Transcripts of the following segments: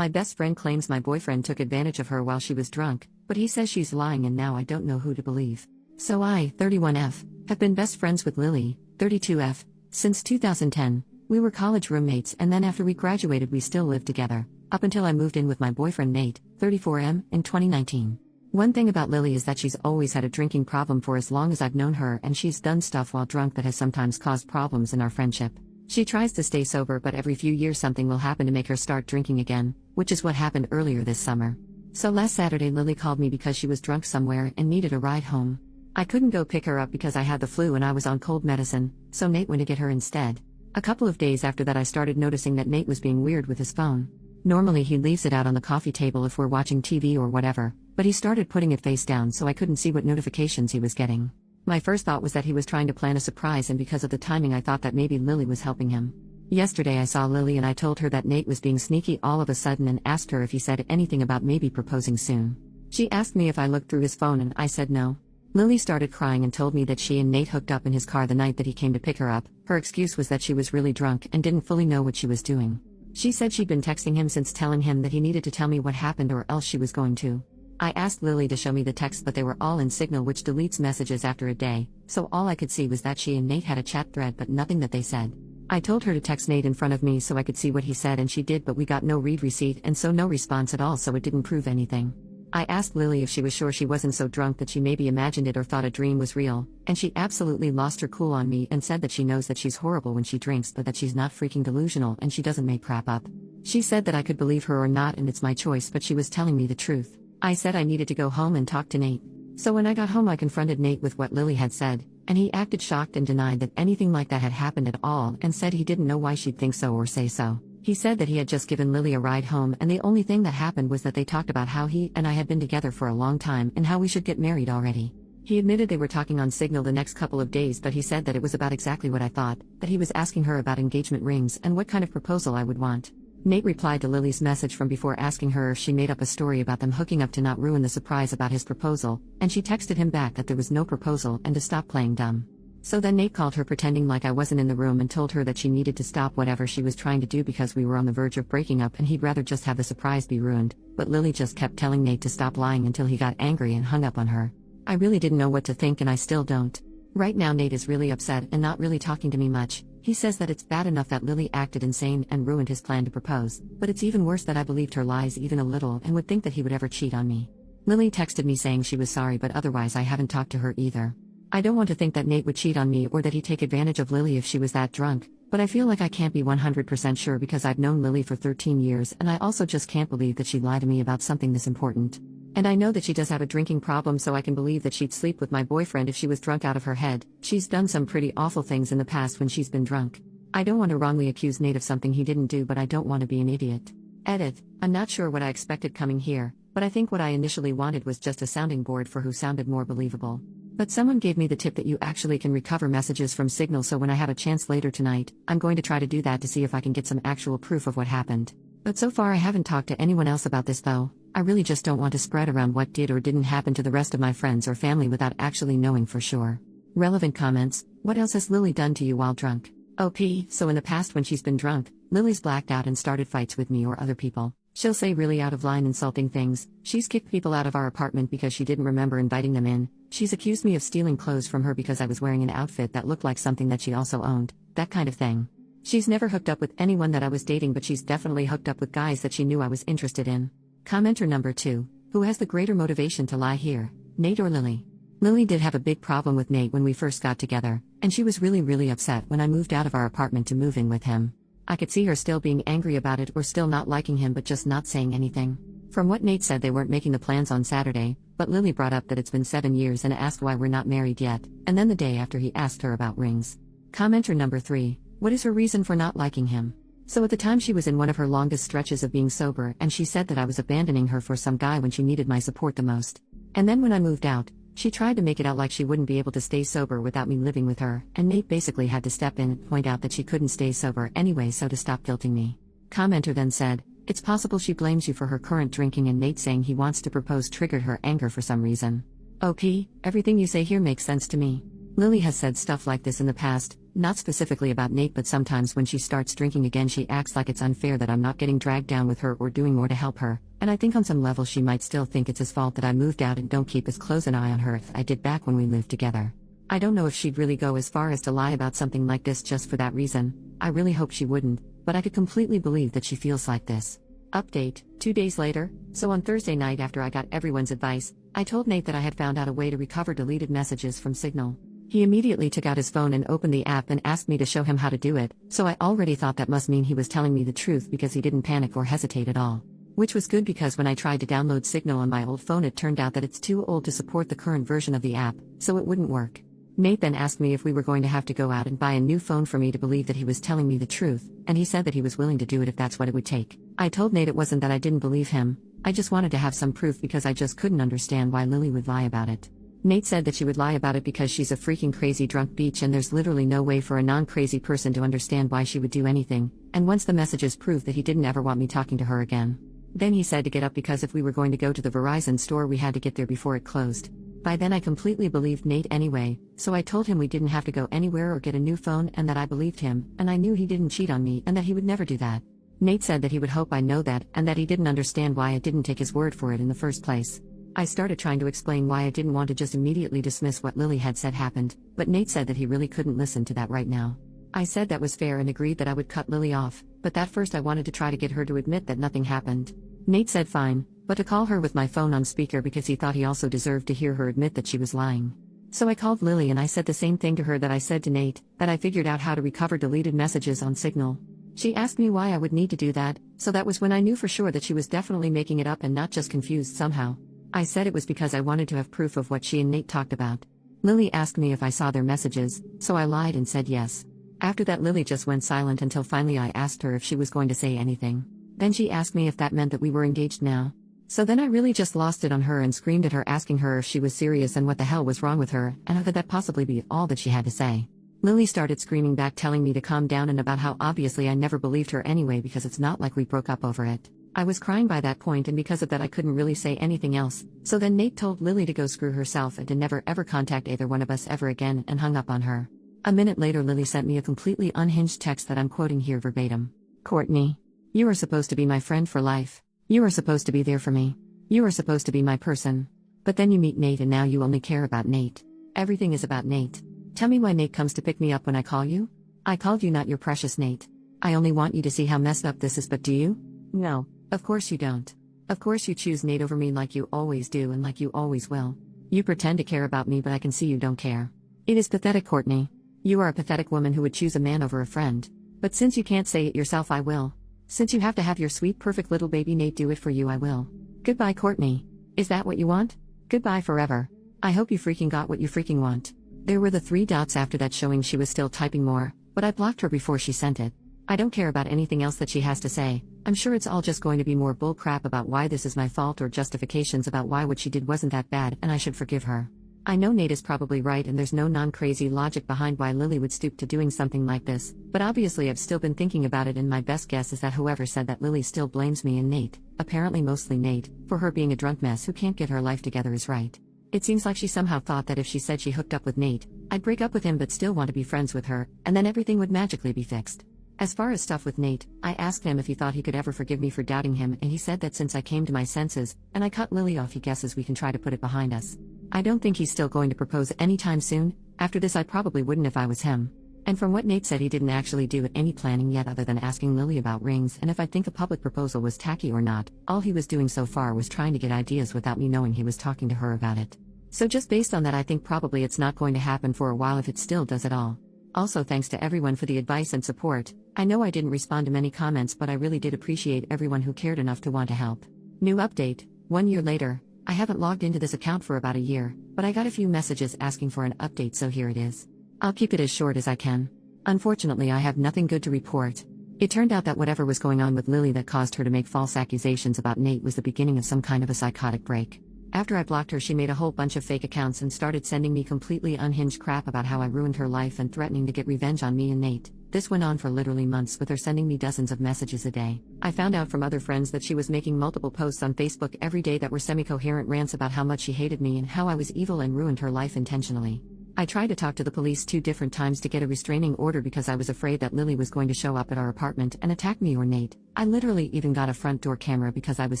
My best friend claims my boyfriend took advantage of her while she was drunk, but he says she's lying and now I don't know who to believe. So I, 31F, have been best friends with Lily, 32F, since 2010. We were college roommates and then after we graduated we still lived together, up until I moved in with my boyfriend Nate, 34M, in 2019. One thing about Lily is that she's always had a drinking problem for as long as I've known her, and she's done stuff while drunk that has sometimes caused problems in our friendship. She tries to stay sober, but every few years something will happen to make her start drinking again, which is what happened earlier this summer. So last Saturday Lily called me because she was drunk somewhere and needed a ride home. I couldn't go pick her up because I had the flu and I was on cold medicine, so Nate went to get her instead. A couple of days after that I started noticing that Nate was being weird with his phone. Normally he leaves it out on the coffee table if we're watching TV or whatever, but he started putting it face down so I couldn't see what notifications he was getting. My first thought was that he was trying to plan a surprise, and because of the timing I thought that maybe Lily was helping him. Yesterday I saw Lily and I told her that Nate was being sneaky all of a sudden and asked her if he said anything about maybe proposing soon. She asked me if I looked through his phone and I said no. Lily started crying and told me that she and Nate hooked up in his car the night that he came to pick her up. Her excuse was that she was really drunk and didn't fully know what she was doing. She said she'd been texting him since, telling him that he needed to tell me what happened or else she was going to. I asked Lily to show me the texts, but they were all in Signal, which deletes messages after a day, so all I could see was that she and Nate had a chat thread but nothing that they said. I told her to text Nate in front of me so I could see what he said, and she did, but we got no read receipt and so no response at all, so it didn't prove anything. I asked Lily if she was sure she wasn't so drunk that she maybe imagined it or thought a dream was real, and she absolutely lost her cool on me and said that she knows that she's horrible when she drinks but that she's not freaking delusional and she doesn't make crap up. She said that I could believe her or not and it's my choice, but she was telling me the truth. I said I needed to go home and talk to Nate. So when I got home I confronted Nate with what Lily had said, and he acted shocked and denied that anything like that had happened at all and said he didn't know why she'd think so or say so. He said that he had just given Lily a ride home and the only thing that happened was that they talked about how he and I had been together for a long time and how we should get married already. He admitted they were talking on Signal the next couple of days, but he said that it was about exactly what I thought, that he was asking her about engagement rings and what kind of proposal I would want. Nate replied to Lily's message from before asking her if she made up a story about them hooking up to not ruin the surprise about his proposal, and she texted him back that there was no proposal and to stop playing dumb. So then Nate called her pretending like I wasn't in the room and told her that she needed to stop whatever she was trying to do because we were on the verge of breaking up and he'd rather just have the surprise be ruined, but Lily just kept telling Nate to stop lying until he got angry and hung up on her. I really didn't know what to think and I still don't. Right now Nate is really upset and not really talking to me much. He says that it's bad enough that Lily acted insane and ruined his plan to propose, but it's even worse that I believed her lies even a little and would think that he would ever cheat on me. Lily texted me saying she was sorry, but otherwise I haven't talked to her either. I don't want to think that Nate would cheat on me or that he'd take advantage of Lily if she was that drunk, but I feel like I can't be 100% sure because I've known Lily for 13 years and I also just can't believe that she'd lie to me about something this important. And I know that she does have a drinking problem, so I can believe that she'd sleep with my boyfriend if she was drunk out of her head. She's done some pretty awful things in the past when she's been drunk. I don't want to wrongly accuse Nate of something he didn't do, but I don't want to be an idiot. Edit. I'm not sure what I expected coming here, but I think what I initially wanted was just a sounding board for who sounded more believable. But someone gave me the tip that you actually can recover messages from Signal, so when I have a chance later tonight, I'm going to try to do that to see if I can get some actual proof of what happened. But so far I haven't talked to anyone else about this though. I really just don't want to spread around what did or didn't happen to the rest of my friends or family without actually knowing for sure. Relevant comments. What else has Lily done to you while drunk? OP, so in the past when she's been drunk, Lily's blacked out and started fights with me or other people. She'll say really out of line insulting things. She's kicked people out of our apartment because she didn't remember inviting them in. She's accused me of stealing clothes from her because I was wearing an outfit that looked like something that she also owned, that kind of thing. She's never hooked up with anyone that I was dating, but she's definitely hooked up with guys that she knew I was interested in. Commenter number 2. Who has the greater motivation to lie here, Nate or Lily? Lily did have a big problem with Nate when we first got together, and she was really upset when I moved out of our apartment to move in with him. I could see her still being angry about it or still not liking him but just not saying anything. From what Nate said, they weren't making the plans on Saturday, but Lily brought up that it's been 7 years and asked why we're not married yet, and then the day after he asked her about rings. Commenter number 3. What is her reason for not liking him? So at the time she was in one of her longest stretches of being sober, and she said that I was abandoning her for some guy when she needed my support the most. And then when I moved out, she tried to make it out like she wouldn't be able to stay sober without me living with her, and Nate basically had to step in and point out that she couldn't stay sober anyway, so to stop guilting me. Commenter then said, it's possible she blames you for her current drinking, and Nate saying he wants to propose triggered her anger for some reason. OP, everything you say here makes sense to me. Lily has said stuff like this in the past, Not specifically about Nate, but sometimes when she starts drinking again, she acts like it's unfair that I'm not getting dragged down with her or doing more to help her, and I think on some level she might still think it's his fault that I moved out and don't keep as close an eye on her as I did back when we lived together. I don't know if she'd really go as far as to lie about something like this just for that reason. I really hope she wouldn't, but I could completely believe that she feels like this. Update, 2 days later. So on Thursday night, after I got everyone's advice, I told Nate that I had found out a way to recover deleted messages from Signal. He immediately took out his phone and opened the app and asked me to show him how to do it, so I already thought that must mean he was telling me the truth because he didn't panic or hesitate at all. Which was good, because when I tried to download Signal on my old phone, it turned out that it's too old to support the current version of the app, so it wouldn't work. Nate then asked me if we were going to have to go out and buy a new phone for me to believe that he was telling me the truth, and he said that he was willing to do it if that's what it would take. I told Nate it wasn't that I didn't believe him, I just wanted to have some proof because I just couldn't understand why Lily would lie about it. Nate said that she would lie about it because she's a freaking crazy drunk bitch and there's literally no way for a non-crazy person to understand why she would do anything, and once the messages proved that he didn't ever want me talking to her again. Then he said to get up because if we were going to go to the Verizon store we had to get there before it closed. By then I completely believed Nate anyway, so I told him we didn't have to go anywhere or get a new phone and that I believed him, and I knew he didn't cheat on me and that he would never do that. Nate said that he would hope I know that and that he didn't understand why I didn't take his word for it in the first place. I started trying to explain why I didn't want to just immediately dismiss what Lily had said happened, but Nate said that he really couldn't listen to that right now. I said that was fair and agreed that I would cut Lily off, but that first I wanted to try to get her to admit that nothing happened. Nate said fine, but to call her with my phone on speaker because he thought he also deserved to hear her admit that she was lying. So I called Lily and I said the same thing to her that I said to Nate, that I figured out how to recover deleted messages on Signal. She asked me why I would need to do that, so that was when I knew for sure that she was definitely making it up and not just confused somehow. I said it was because I wanted to have proof of what she and Nate talked about. Lily asked me if I saw their messages, so I lied and said yes. After that Lily just went silent until finally I asked her if she was going to say anything. Then she asked me if that meant that we were engaged now. So then I really just lost it on her and screamed at her, asking her if she was serious and what the hell was wrong with her, and how could that possibly be all that she had to say. Lily started screaming back, telling me to calm down and about how obviously I never believed her anyway because it's not like we broke up over it. I was crying by that point and because of that I couldn't really say anything else, so then Nate told Lily to go screw herself and to never ever contact either one of us ever again and hung up on her. A minute later Lily sent me a completely unhinged text that I'm quoting here verbatim. "Courtney, you are supposed to be my friend for life. You are supposed to be there for me. You are supposed to be my person. But then you meet Nate and now you only care about Nate. Everything is about Nate. Tell me why Nate comes to pick me up when I call you? I called you, not your precious Nate. I only want you to see how messed up this is, but do you? No, of course you don't. Of course you choose Nate over me like you always do and like you always will. You pretend to care about me, but I can see you don't care. It is pathetic, Courtney. You are a pathetic woman who would choose a man over a friend. But since you can't say it yourself, I will. Since you have to have your sweet perfect little baby Nate do it for you, I will. Goodbye, Courtney. Is that what you want? Goodbye forever. I hope you freaking got what you freaking want." There were the 3 dots after that showing she was still typing more, but I blocked her before she sent it. I don't care about anything else that she has to say. I'm sure it's all just going to be more bull crap about why this is my fault or justifications about why what she did wasn't that bad and I should forgive her. I know Nate is probably right and there's no non-crazy logic behind why Lily would stoop to doing something like this, but obviously I've still been thinking about it and my best guess is that whoever said that Lily still blames me and Nate, apparently mostly Nate, for her being a drunk mess who can't get her life together is right. It seems like she somehow thought that if she said she hooked up with Nate, I'd break up with him but still want to be friends with her, and then everything would magically be fixed. As far as stuff with Nate, I asked him if he thought he could ever forgive me for doubting him and he said that since I came to my senses, and I cut Lily off, he guesses we can try to put it behind us. I don't think he's still going to propose anytime soon. After this I probably wouldn't if I was him. And from what Nate said, he didn't actually do any planning yet other than asking Lily about rings and if I think a public proposal was tacky or not. All he was doing so far was trying to get ideas without me knowing he was talking to her about it. So just based on that I think probably it's not going to happen for a while if it still does at all. Also thanks to everyone for the advice and support. I know I didn't respond to many comments but I really did appreciate everyone who cared enough to want to help. New update, 1 year later. I haven't logged into this account for about a year, but I got a few messages asking for an update, so here it is. I'll keep it as short as I can. Unfortunately I have nothing good to report. It turned out that whatever was going on with Lily that caused her to make false accusations about Nate was the beginning of some kind of a psychotic break. After I blocked her she made a whole bunch of fake accounts and started sending me completely unhinged crap about how I ruined her life and threatening to get revenge on me and Nate. This went on for literally months with her sending me dozens of messages a day. I found out from other friends that she was making multiple posts on Facebook every day that were semi-coherent rants about how much she hated me and how I was evil and ruined her life intentionally. I tried to talk to the police 2 different times to get a restraining order because I was afraid that Lily was going to show up at our apartment and attack me or Nate. I literally even got a front door camera because I was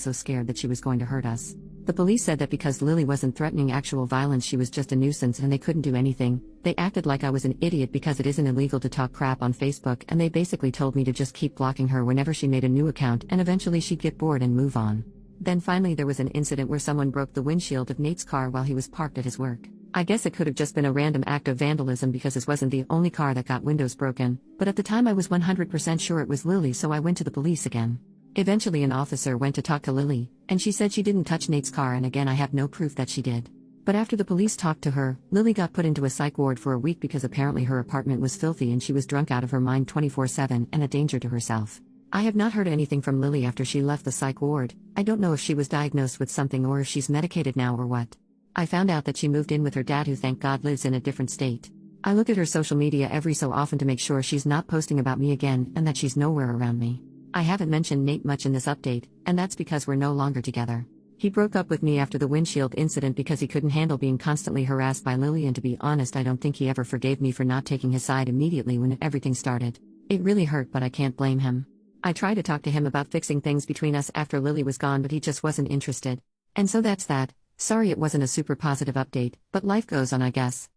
so scared that she was going to hurt us. The police said that because Lily wasn't threatening actual violence, she was just a nuisance and they couldn't do anything. They acted like I was an idiot because it isn't illegal to talk crap on Facebook, and they basically told me to just keep blocking her whenever she made a new account and eventually she'd get bored and move on. Then finally there was an incident where someone broke the windshield of Nate's car while he was parked at his work. I guess it could have just been a random act of vandalism because this wasn't the only car that got windows broken, but at the time I was 100% sure it was Lily, so I went to the police again. Eventually an officer went to talk to Lily, and she said she didn't touch Nate's car, and again I have no proof that she did. But after the police talked to her, Lily got put into a psych ward for a week because apparently her apartment was filthy and she was drunk out of her mind 24/7 and a danger to herself. I have not heard anything from Lily after she left the psych ward. I don't know if she was diagnosed with something or if she's medicated now or what. I found out that she moved in with her dad, who thank God lives in a different state. I look at her social media every so often to make sure she's not posting about me again and that she's nowhere around me. I haven't mentioned Nate much in this update, and that's because we're no longer together. He broke up with me after the windshield incident because he couldn't handle being constantly harassed by Lily, and to be honest I don't think he ever forgave me for not taking his side immediately when everything started. It really hurt, but I can't blame him. I tried to talk to him about fixing things between us after Lily was gone, but he just wasn't interested. And so that's that. Sorry it wasn't a super positive update, but life goes on, I guess.